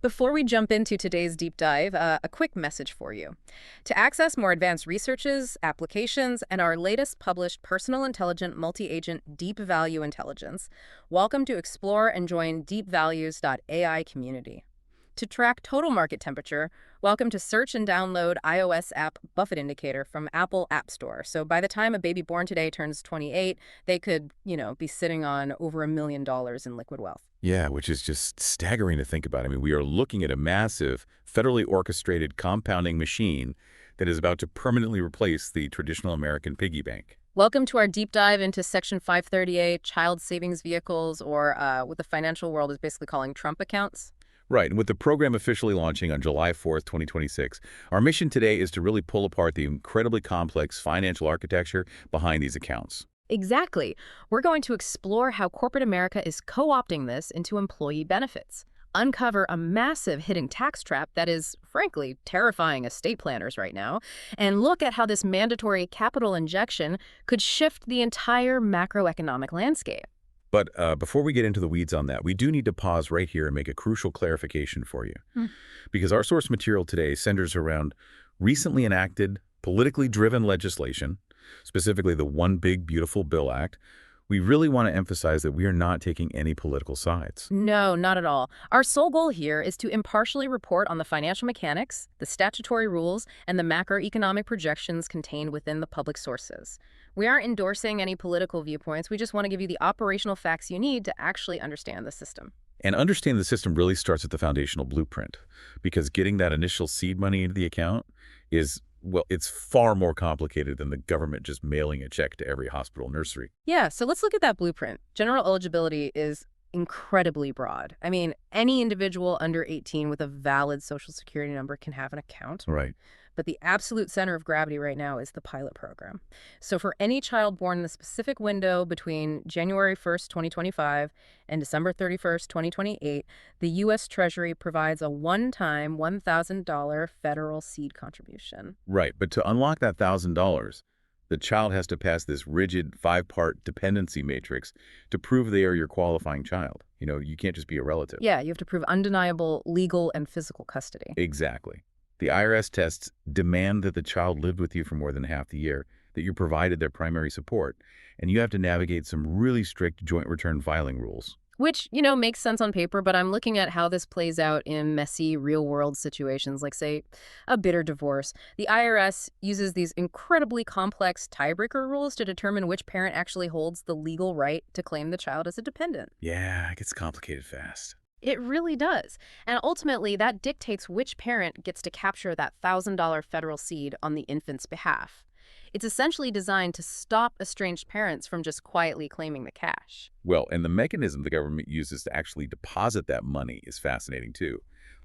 Before we jump into today's deep dive, a quick message for you. To access more advanced researches, applications, and our latest published personal intelligent multi-agent deep value intelligence, welcome to explore and join deepvalues.ai community. To track total market temperature, welcome to search and download iOS app Buffett Indicator from Apple App Store. So by the time a baby born today turns 28, they could, be sitting on over $1 million in liquid wealth. Yeah, which is just staggering to think about. I mean, we are looking at a massive, federally orchestrated compounding machine that is about to permanently replace the traditional American piggy bank. Welcome to our deep dive into Section 538, child savings vehicles, or what the financial world is basically calling Trump accounts. Right, and with the program officially launching on July 4th, 2026, our mission today is to really pull apart the incredibly complex financial architecture behind these accounts. Exactly. We're going to explore how corporate America is co-opting this into employee benefits, uncover a massive hidden tax trap that is, frankly, terrifying estate planners right now, and look at how this mandatory capital injection could shift the entire macroeconomic landscape. But before we get into the weeds on that, we do need to pause right here and make a crucial clarification for you. Because our source material today centers around recently enacted, politically driven legislation, specifically the One Big Beautiful Bill Act. We really want to emphasize that we are not taking any political sides. No, not at all. Our sole goal here is to impartially report on the financial mechanics, the statutory rules, and the macroeconomic projections contained within the public sources. We aren't endorsing any political viewpoints. We just want to give you the operational facts you need to actually understand the system. And understanding the system really starts at the foundational blueprint, because getting that initial seed money into the account is, well, it's far more complicated than the government just mailing a check to every hospital nursery. Yeah, so let's look at that blueprint. General eligibility is incredibly broad. I mean, any individual under 18 with a valid Social Security number can have an account. Right. But the absolute center of gravity right now is the pilot program. So for any child born in the specific window between January 1st, 2025 and December 31st, 2028, the U.S. Treasury provides a one-time $1,000 federal seed contribution. Right, but to unlock that $1,000, the child has to pass this rigid 5-part dependency matrix to prove they are your qualifying child. You can't just be a relative. Yeah, you have to prove undeniable legal and physical custody. Exactly. The IRS tests demand that the child lived with you for more than half the year, that you provided their primary support, and you have to navigate some really strict joint return filing rules. Which, makes sense on paper, but I'm looking at how this plays out in messy, real-world situations, like, say, a bitter divorce. The IRS uses these incredibly complex tiebreaker rules to determine which parent actually holds the legal right to claim the child as a dependent. Yeah, it gets complicated fast. It really does. And ultimately, that dictates which parent gets to capture that $1,000 federal seed on the infant's behalf. It's essentially designed to stop estranged parents from just quietly claiming the cash. Well, and the mechanism the government uses to actually deposit that money is fascinating, too.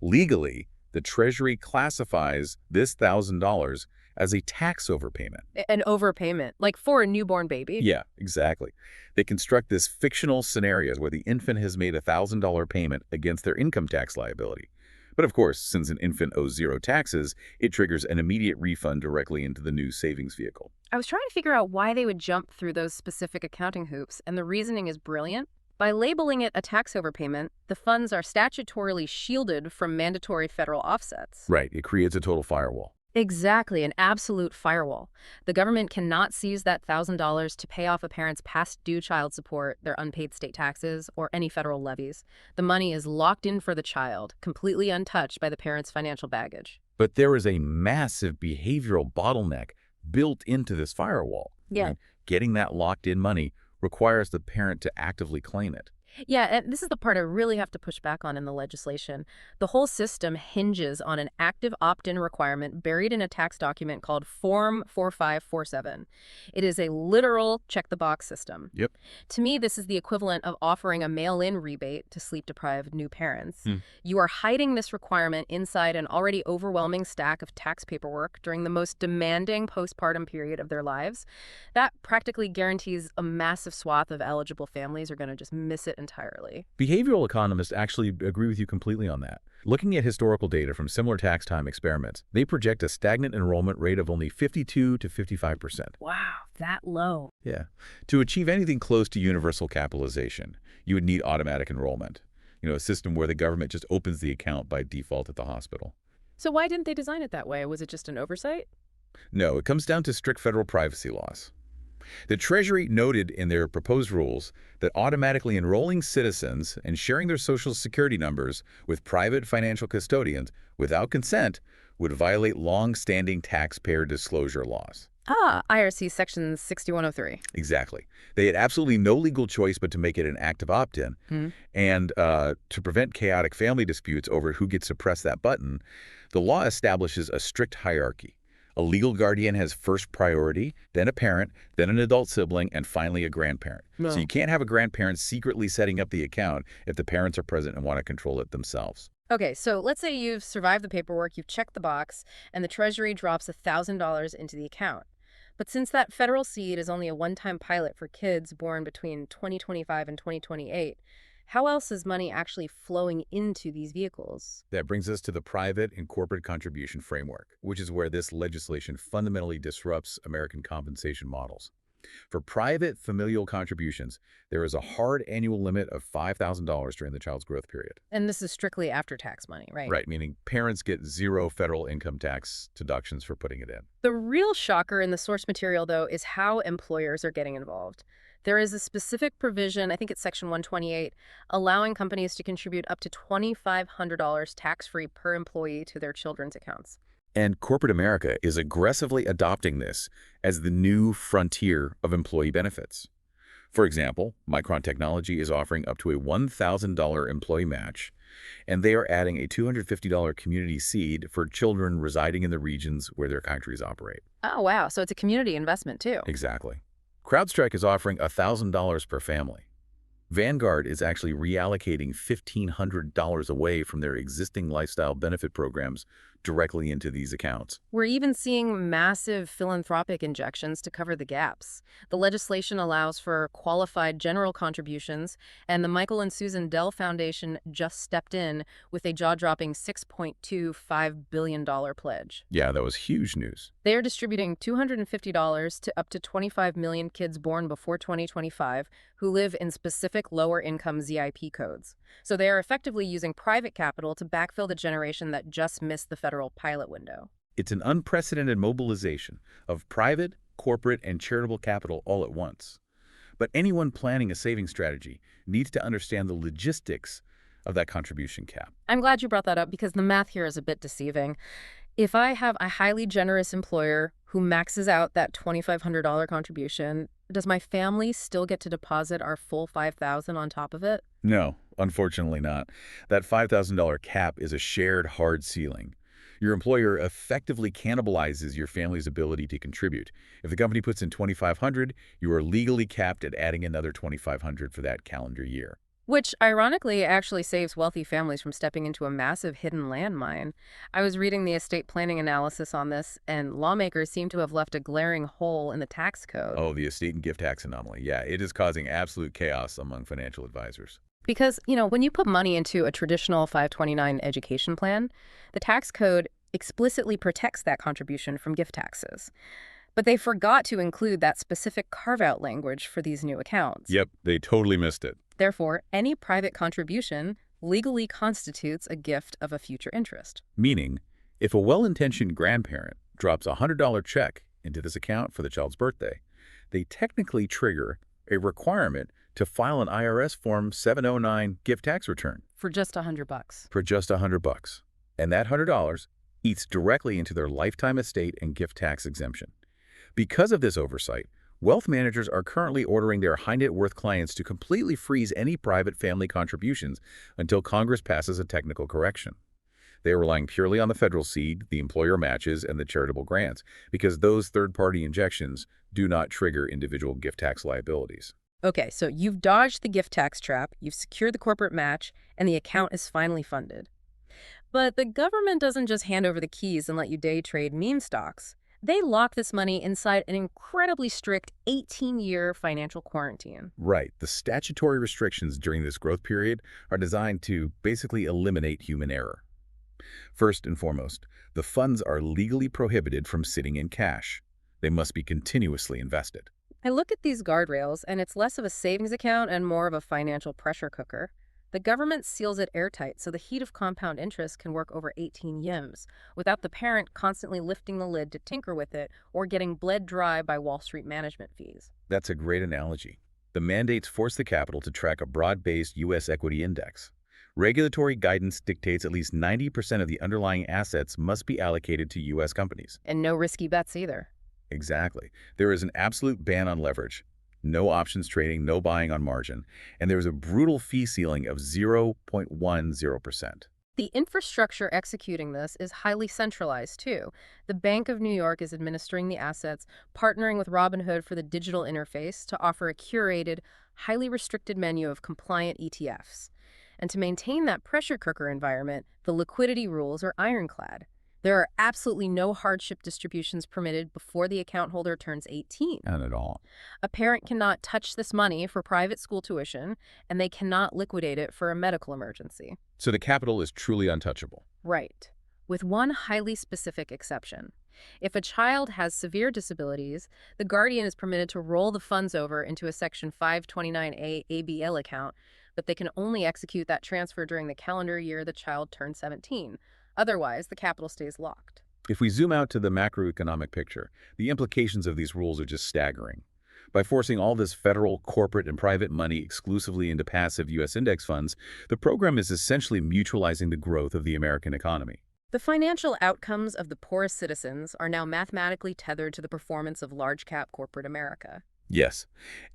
Legally, the Treasury classifies this $1,000 as a tax overpayment. An overpayment, like for a newborn baby? Yeah, exactly. They construct this fictional scenarios where the infant has made a $1,000 payment against their income tax liability. But of course, since an infant owes zero taxes, it triggers an immediate refund directly into the new savings vehicle. I was trying to figure out why they would jump through those specific accounting hoops, and the reasoning is brilliant. By labeling it a tax overpayment, the funds are statutorily shielded from mandatory federal offsets. Right, it creates a total firewall. Exactly, an absolute firewall. The government cannot seize that $1,000 to pay off a parent's past due child support, their unpaid state taxes, or any federal levies. The money is locked in for the child, completely untouched by the parent's financial baggage. But there is a massive behavioral bottleneck built into this firewall. Yeah. Right? Getting that locked-in money requires the parent to actively claim it. Yeah, and this is the part I really have to push back on in the legislation. The whole system hinges on an active opt-in requirement buried in a tax document called Form 4547. It is a literal check-the-box system. Yep. To me, this is the equivalent of offering a mail-in rebate to sleep-deprived new parents. You are hiding this requirement inside an already overwhelming stack of tax paperwork during the most demanding postpartum period of their lives. That practically guarantees a massive swath of eligible families are going to just miss it entirely. Behavioral economists actually agree with you completely on that. Looking at historical data from similar tax time experiments, they project a stagnant enrollment rate of only 52 to 55%. Wow, that low. Yeah. To achieve anything close to universal capitalization, you would need automatic enrollment. a system where the government just opens the account by default at the hospital. So why didn't they design it that way? Was it just an oversight? No, it comes down to strict federal privacy laws. The Treasury noted in their proposed rules that automatically enrolling citizens and sharing their Social Security numbers with private financial custodians without consent would violate long-standing taxpayer disclosure laws. Ah, IRC Section 6103. Exactly. They had absolutely no legal choice but to make it an active opt-in. Hmm. And to prevent chaotic family disputes over who gets to press that button, the law establishes a strict hierarchy. A legal guardian has first priority, then a parent, then an adult sibling, and finally a grandparent. No. So you can't have a grandparent secretly setting up the account if the parents are present and want to control it themselves. Okay, so let's say you've survived the paperwork, you've checked the box, and the Treasury drops $1,000 into the account. But since that federal seed is only a one-time pilot for kids born between 2025 and 2028, how else is money actually flowing into these vehicles? That brings us to the private and corporate contribution framework, which is where this legislation fundamentally disrupts American compensation models. For private familial contributions, there is a hard annual limit of $5,000 during the child's growth period. And this is strictly after-tax money, right? Right, meaning parents get zero federal income tax deductions for putting it in. The real shocker in the source material, though, is how employers are getting involved. There is a specific provision, I think it's Section 128, allowing companies to contribute up to $2,500 tax-free per employee to their children's accounts. And corporate America is aggressively adopting this as the new frontier of employee benefits. For example, Micron Technology is offering up to a $1,000 employee match, and they are adding a $250 community seed for children residing in the regions where their countries operate. Oh, wow. So it's a community investment, too. Exactly. CrowdStrike is offering $1,000 per family. Vanguard is actually reallocating $1,500 away from their existing lifestyle benefit programs directly into these accounts. We're even seeing massive philanthropic injections to cover the gaps. The legislation allows for qualified general contributions, and the Michael and Susan Dell Foundation just stepped in with a jaw-dropping $6.25 billion pledge. Yeah, that was huge news. They are distributing $250 to up to 25 million kids born before 2025 who live in specific lower-income ZIP codes. So they are effectively using private capital to backfill the generation that just missed the federal pilot window. It's an unprecedented mobilization of private, corporate, and charitable capital all at once. But anyone planning a saving strategy needs to understand the logistics of that contribution cap. I'm glad you brought that up because the math here is a bit deceiving. If I have a highly generous employer who maxes out that $2,500 contribution, does my family still get to deposit our full $5,000 on top of it? No, unfortunately not. That $5,000 cap is a shared hard ceiling. Your employer effectively cannibalizes your family's ability to contribute. If the company puts in $2,500, you are legally capped at adding another $2,500 for that calendar year. Which, ironically, actually saves wealthy families from stepping into a massive hidden landmine. I was reading the estate planning analysis on this, and lawmakers seem to have left a glaring hole in the tax code. Oh, the estate and gift tax anomaly. Yeah, it is causing absolute chaos among financial advisors. Because, when you put money into a traditional 529 education plan, the tax code explicitly protects that contribution from gift taxes. But they forgot to include that specific carve-out language for these new accounts. Yep, they totally missed it. Therefore, any private contribution legally constitutes a gift of a future interest. Meaning, if a well-intentioned grandparent drops a $100 check into this account for the child's birthday, they technically trigger a requirement to file an IRS Form 709 gift tax return. For just $100. For just $100. And that $100 eats directly into their lifetime estate and gift tax exemption. Because of this oversight, wealth managers are currently ordering their high-net-worth clients to completely freeze any private family contributions until Congress passes a technical correction. They are relying purely on the federal seed, the employer matches, and the charitable grants, because those third-party injections do not trigger individual gift tax liabilities. Okay, so you've dodged the gift tax trap, you've secured the corporate match, and the account is finally funded. But the government doesn't just hand over the keys and let you day trade meme stocks. They lock this money inside an incredibly strict 18-year financial quarantine. Right. The statutory restrictions during this growth period are designed to basically eliminate human error. First and foremost, the funds are legally prohibited from sitting in cash. They must be continuously invested. I look at these guardrails, and it's less of a savings account and more of a financial pressure cooker. The government seals it airtight so the heat of compound interest can work over 18 years, without the parent constantly lifting the lid to tinker with it or getting bled dry by Wall Street management fees. That's a great analogy. The mandates force the capital to track a broad-based U.S. equity index. Regulatory guidance dictates at least 90% of the underlying assets must be allocated to U.S. companies. And no risky bets either. Exactly. There is an absolute ban on leverage, no options trading, no buying on margin, and there is a brutal fee ceiling of 0.10%. The infrastructure executing this is highly centralized, too. The Bank of New York is administering the assets, partnering with Robinhood for the digital interface to offer a curated, highly restricted menu of compliant ETFs. And to maintain that pressure cooker environment, the liquidity rules are ironclad. There are absolutely no hardship distributions permitted before the account holder turns 18. Not at all. A parent cannot touch this money for private school tuition, and they cannot liquidate it for a medical emergency. So the capital is truly untouchable. Right. With one highly specific exception. If a child has severe disabilities, the guardian is permitted to roll the funds over into a Section 529A ABL account, but they can only execute that transfer during the calendar year the child turns 17. Otherwise, the capital stays locked. If we zoom out to the macroeconomic picture, the implications of these rules are just staggering. By forcing all this federal, corporate, and private money exclusively into passive U.S. index funds, the program is essentially mutualizing the growth of the American economy. The financial outcomes of the poorest citizens are now mathematically tethered to the performance of large-cap corporate America. Yes,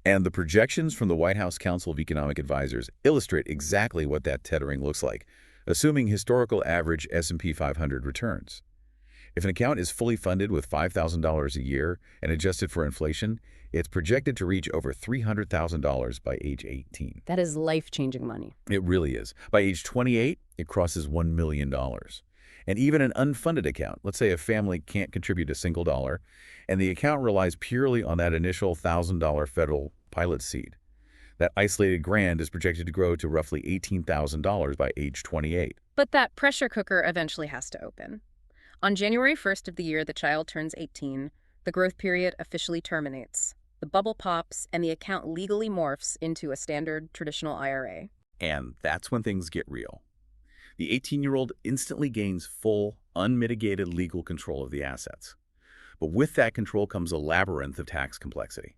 and the projections from the White House Council of Economic Advisors illustrate exactly what that tethering looks like, assuming historical average S&P 500 returns. If an account is fully funded with $5,000 a year and adjusted for inflation, it's projected to reach over $300,000 by age 18. That is life-changing money. It really is. By age 28, it crosses $1 million. And even an unfunded account, let's say a family can't contribute a single dollar, and the account relies purely on that initial $1,000 federal pilot seed. That isolated grant is projected to grow to roughly $18,000 by age 28. But that pressure cooker eventually has to open. On January 1st of the year the child turns 18, the growth period officially terminates. The bubble pops, and the account legally morphs into a standard traditional IRA. And that's when things get real. The 18-year-old instantly gains full, unmitigated legal control of the assets. But with that control comes a labyrinth of tax complexity.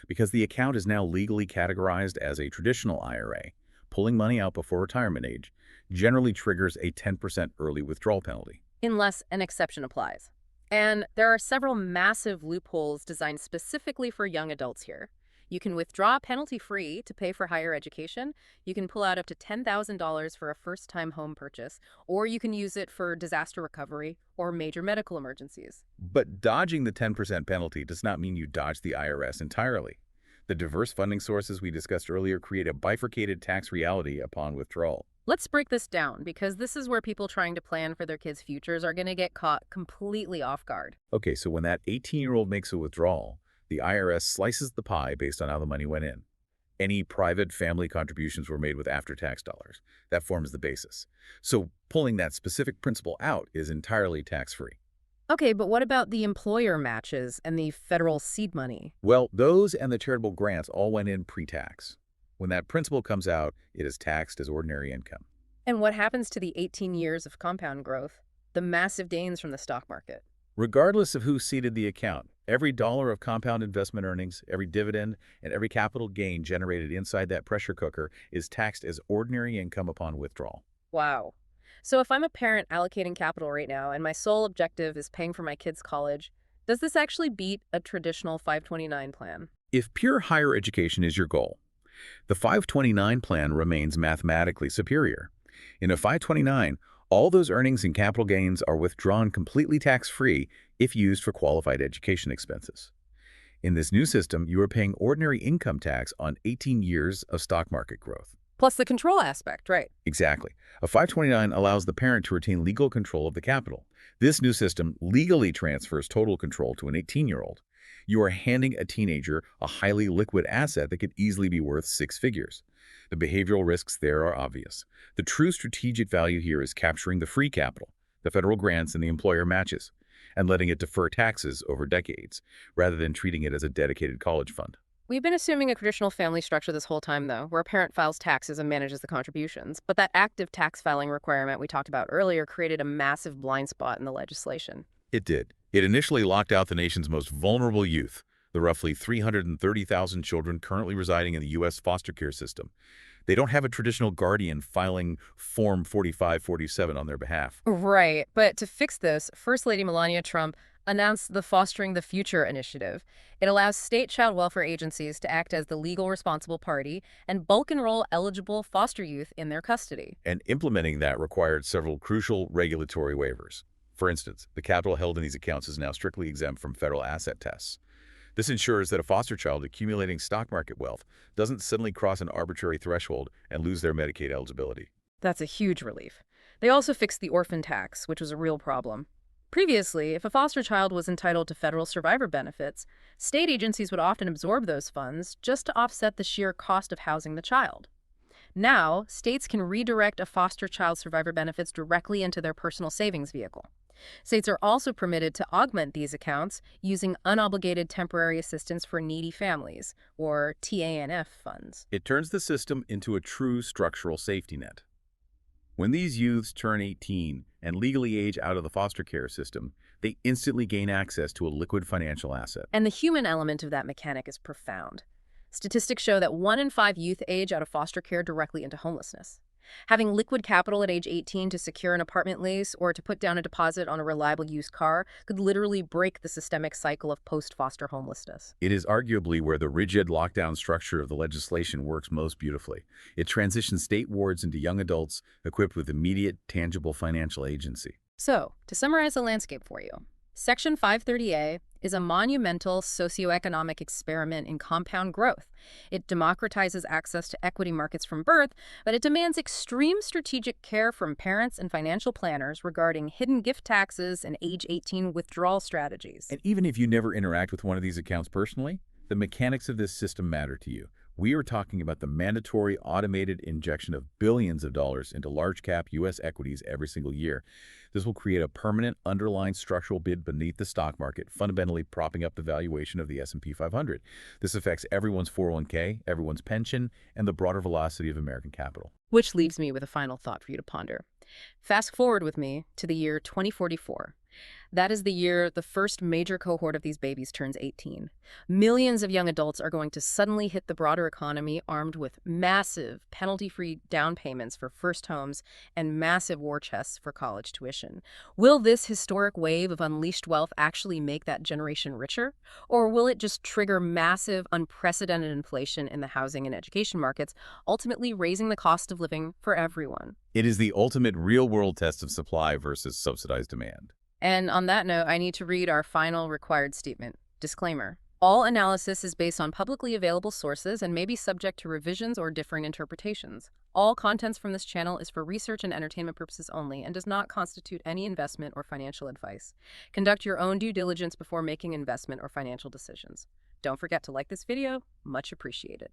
Because the account is now legally categorized as a traditional IRA, pulling money out before retirement age generally triggers a 10% early withdrawal penalty. Unless an exception applies. And there are several massive loopholes designed specifically for young adults here. You can withdraw penalty-free to pay for higher education, you can pull out up to $10,000 for a first-time home purchase, or you can use it for disaster recovery or major medical emergencies. But dodging the 10% penalty does not mean you dodge the IRS entirely. The diverse funding sources we discussed earlier create a bifurcated tax reality upon withdrawal. Let's break this down, because this is where people trying to plan for their kids' futures are going to get caught completely off guard. Okay, so when that 18-year-old makes a withdrawal, the IRS slices the pie based on how the money went in. Any private family contributions were made with after-tax dollars. That forms the basis. So pulling that specific principal out is entirely tax-free. Okay, but what about the employer matches and the federal seed money? Well, those and the charitable grants all went in pre-tax. When that principal comes out, it is taxed as ordinary income. And what happens to the 18 years of compound growth, the massive gains from the stock market? Regardless of who seeded the account, every dollar of compound investment earnings, every dividend, and every capital gain generated inside that pressure cooker is taxed as ordinary income upon withdrawal. Wow. So if I'm a parent allocating capital right now and my sole objective is paying for my kids' college, does this actually beat a traditional 529 plan? If pure higher education is your goal, the 529 plan remains mathematically superior. In a 529, all those earnings and capital gains are withdrawn completely tax-free if used for qualified education expenses. In this new system, you are paying ordinary income tax on 18 years of stock market growth. Plus the control aspect, right? Exactly. A 529 allows the parent to retain legal control of the capital. This new system legally transfers total control to an 18-year-old. You are handing a teenager a highly liquid asset that could easily be worth 6 figures. The behavioral risks there are obvious. The true strategic value here is capturing the free capital, the federal grants and the employer matches, and letting it defer taxes over decades, rather than treating it as a dedicated college fund. We've been assuming a traditional family structure this whole time, though, where a parent files taxes and manages the contributions. But that active tax filing requirement we talked about earlier created a massive blind spot in the legislation. It did. It initially locked out the nation's most vulnerable youth, the roughly 330,000 children currently residing in the U.S. foster care system. They don't have a traditional guardian filing Form 4547 on their behalf. Right. But to fix this, First Lady Melania Trump announced the Fostering the Future initiative. It allows state child welfare agencies to act as the legal responsible party and bulk enroll eligible foster youth in their custody. And implementing that required several crucial regulatory waivers. For instance, the capital held in these accounts is now strictly exempt from federal asset tests. This ensures that a foster child accumulating stock market wealth doesn't suddenly cross an arbitrary threshold and lose their Medicaid eligibility. That's a huge relief. They also fixed the orphan tax, which was a real problem. Previously, if a foster child was entitled to federal survivor benefits, state agencies would often absorb those funds just to offset the sheer cost of housing the child. Now, states can redirect a foster child survivor benefits directly into their personal savings vehicle. States are also permitted to augment these accounts using unobligated temporary assistance for needy families, or TANF funds. It turns the system into a true structural safety net. When these youths turn 18 and legally age out of the foster care system, they instantly gain access to a liquid financial asset. And the human element of that mechanic is profound. Statistics show that 1 in 5 youth age out of foster care directly into homelessness. Having liquid capital at age 18 to secure an apartment lease or to put down a deposit on a reliable used car could literally break the systemic cycle of post-foster homelessness. It is arguably where the rigid lockdown structure of the legislation works most beautifully. It transitions state wards into young adults equipped with immediate, tangible financial agency. So, to summarize the landscape for you, Section 530A is a monumental socioeconomic experiment in compound growth. It democratizes access to equity markets from birth, but it demands extreme strategic care from parents and financial planners regarding hidden gift taxes and age 18 withdrawal strategies. And even if you never interact with one of these accounts personally, the mechanics of this system matter to you. We are talking about the mandatory automated injection of billions of dollars into large-cap U.S. equities every single year. This will create a permanent underlying structural bid beneath the stock market, fundamentally propping up the valuation of the S&P 500. This affects everyone's 401k, everyone's pension, and the broader velocity of American capital. Which leaves me with a final thought for you to ponder. Fast forward with me to the year 2044. That is the year the first major cohort of these babies turns 18. Millions of young adults are going to suddenly hit the broader economy armed with massive penalty-free down payments for first homes and massive war chests for college tuition. Will this historic wave of unleashed wealth actually make that generation richer? Or will it just trigger massive, unprecedented inflation in the housing and education markets, ultimately raising the cost of living for everyone? It is the ultimate real-world test of supply versus subsidized demand. And on that note, I need to read our final required statement. Disclaimer. All analysis is based on publicly available sources and may be subject to revisions or differing interpretations. All contents from this channel is for research and entertainment purposes only and does not constitute any investment or financial advice. Conduct your own due diligence before making investment or financial decisions. Don't forget to like this video. Much appreciated.